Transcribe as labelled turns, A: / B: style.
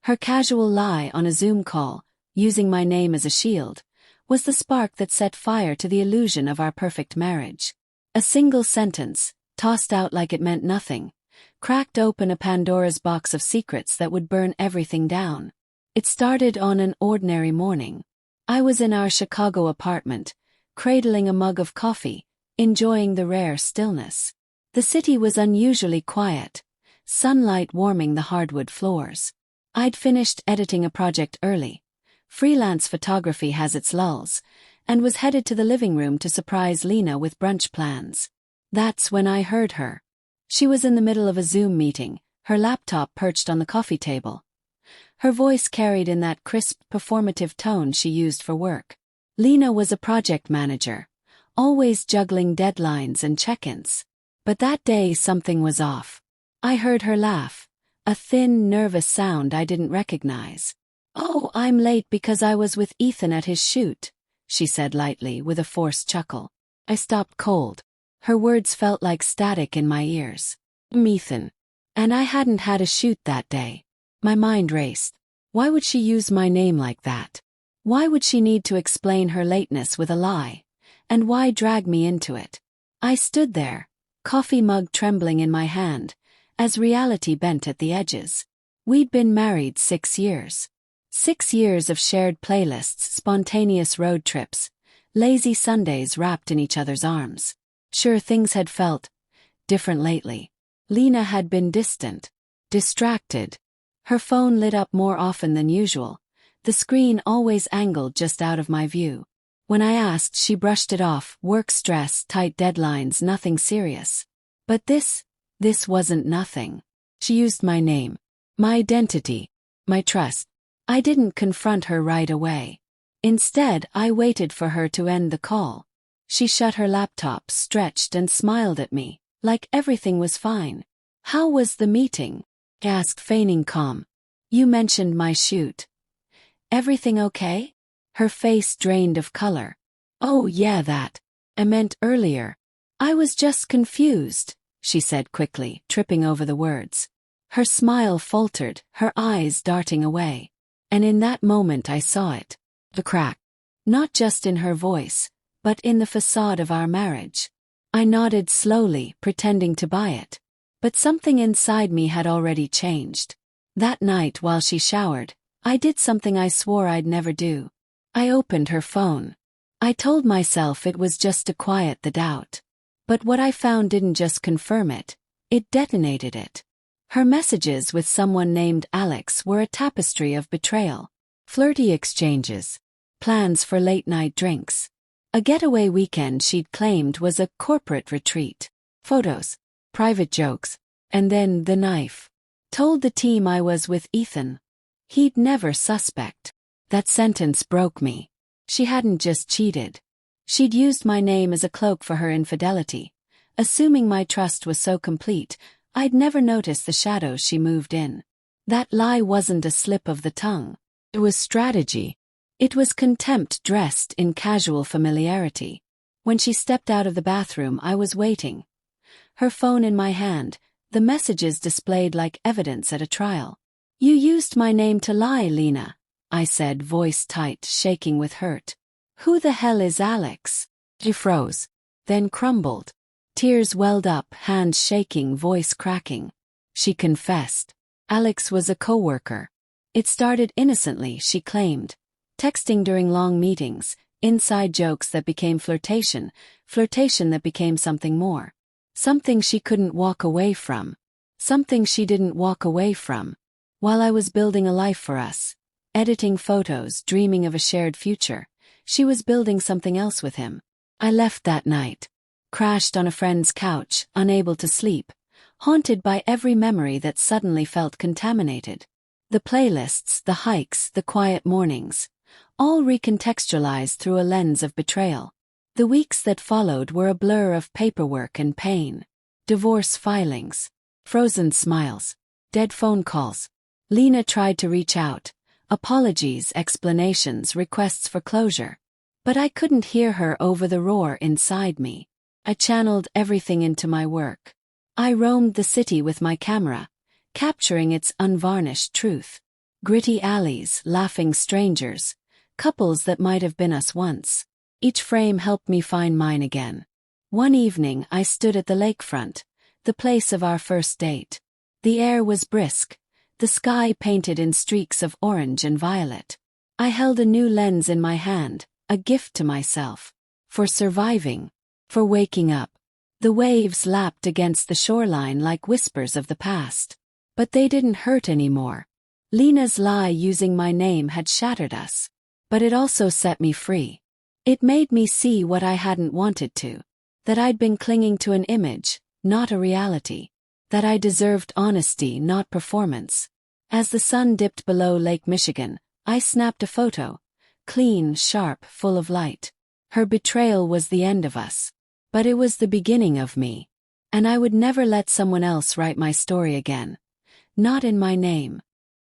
A: Her casual lie on a Zoom call, using my name as a shield, was the spark that set fire to the illusion of our perfect marriage. A single sentence, tossed out like it meant nothing, cracked open a Pandora's box of secrets that would burn everything down. It started on an ordinary morning. I was in our Chicago apartment, cradling a mug of coffee, enjoying the rare stillness. The city was unusually quiet, sunlight warming the hardwood floors. I'd finished editing a project early. Freelance photography has its lulls, and was headed to the living room to surprise Lena with brunch plans. That's when I heard her. She was in the middle of a Zoom meeting, her laptop perched on the coffee table. Her voice carried in that crisp, performative tone she used for work. Lena was a project manager, always juggling deadlines and check-ins. But that day something was off. I heard her laugh, a thin, nervous sound I didn't recognize. "Oh, I'm late because I was with Ethan at his shoot," she said lightly with a forced chuckle. I stopped cold. Her words felt like static in my ears. Ethan. And I hadn't had a shoot that day. My mind raced. Why would she use my name like that? Why would she need to explain her lateness with a lie? And why drag me into it? I stood there, coffee mug trembling in my hand, as reality bent at the edges. We'd been married 6 years. 6 years of shared playlists, spontaneous road trips, lazy Sundays wrapped in each other's arms. Sure, things had felt different lately. Lena had been distant, distracted. Her phone lit up more often than usual, the screen always angled just out of my view. When I asked, she brushed it off: work stress, tight deadlines, nothing serious. But this wasn't nothing. She used my name, my identity, my trust. I didn't confront her right away. Instead, I waited for her to end the call. She shut her laptop, stretched, and smiled at me, like everything was fine. "How was the meeting?" I asked, feigning calm. "You mentioned my shoot. Everything okay?" Her face drained of color. "Oh yeah, that. I meant earlier. I was just confused," she said quickly, tripping over the words. Her smile faltered, her eyes darting away. And in that moment I saw it. The crack. Not just in her voice, but in the facade of our marriage. I nodded slowly, pretending to buy it. But something inside me had already changed. That night while she showered, I did something I swore I'd never do. I opened her phone. I told myself it was just to quiet the doubt. But what I found didn't just confirm it, it detonated it. Her messages with someone named Alex were a tapestry of betrayal, flirty exchanges, plans for late-night drinks, a getaway weekend she'd claimed was a corporate retreat, photos, private jokes, and then the knife. Told the team I was with Ethan. He'd never suspect. That sentence broke me. She hadn't just cheated. She'd used my name as a cloak for her infidelity. Assuming my trust was so complete, I'd never noticed the shadows she moved in. That lie wasn't a slip of the tongue. It was strategy. It was contempt dressed in casual familiarity. When she stepped out of the bathroom, I was waiting. Her phone in my hand, the messages displayed like evidence at a trial. "You used my name to lie, Lena," I said, voice tight, shaking with hurt. "Who the hell is Alex?" She froze, then crumbled. Tears welled up, hands shaking, voice cracking. She confessed. Alex was a coworker. It started innocently, she claimed. Texting during long meetings, inside jokes that became flirtation, flirtation that became something more. Something she couldn't walk away from. Something she didn't walk away from. While I was building a life for us, editing photos, dreaming of a shared future, she was building something else with him. I left that night. Crashed on a friend's couch, unable to sleep, haunted by every memory that suddenly felt contaminated. The playlists, the hikes, the quiet mornings, all recontextualized through a lens of betrayal. The weeks that followed were a blur of paperwork and pain. Divorce filings, frozen smiles, dead phone calls. Lena tried to reach out, apologies, explanations, requests for closure. But I couldn't hear her over the roar inside me. I channeled everything into my work. I roamed the city with my camera, capturing its unvarnished truth. Gritty alleys, laughing strangers, couples that might have been us once. Each frame helped me find mine again. One evening I stood at the lakefront, the place of our first date. The air was brisk, the sky painted in streaks of orange and violet. I held a new lens in my hand, a gift to myself. For surviving. For waking up. The waves lapped against the shoreline like whispers of the past. But they didn't hurt anymore. Lena's lie using my name had shattered us. But it also set me free. It made me see what I hadn't wanted to. That I'd been clinging to an image, not a reality. That I deserved honesty, not performance. As the sun dipped below Lake Michigan, I snapped a photo. Clean, sharp, full of light. Her betrayal was the end of us. But it was the beginning of me. And I would never let someone else write my story again. Not in my name.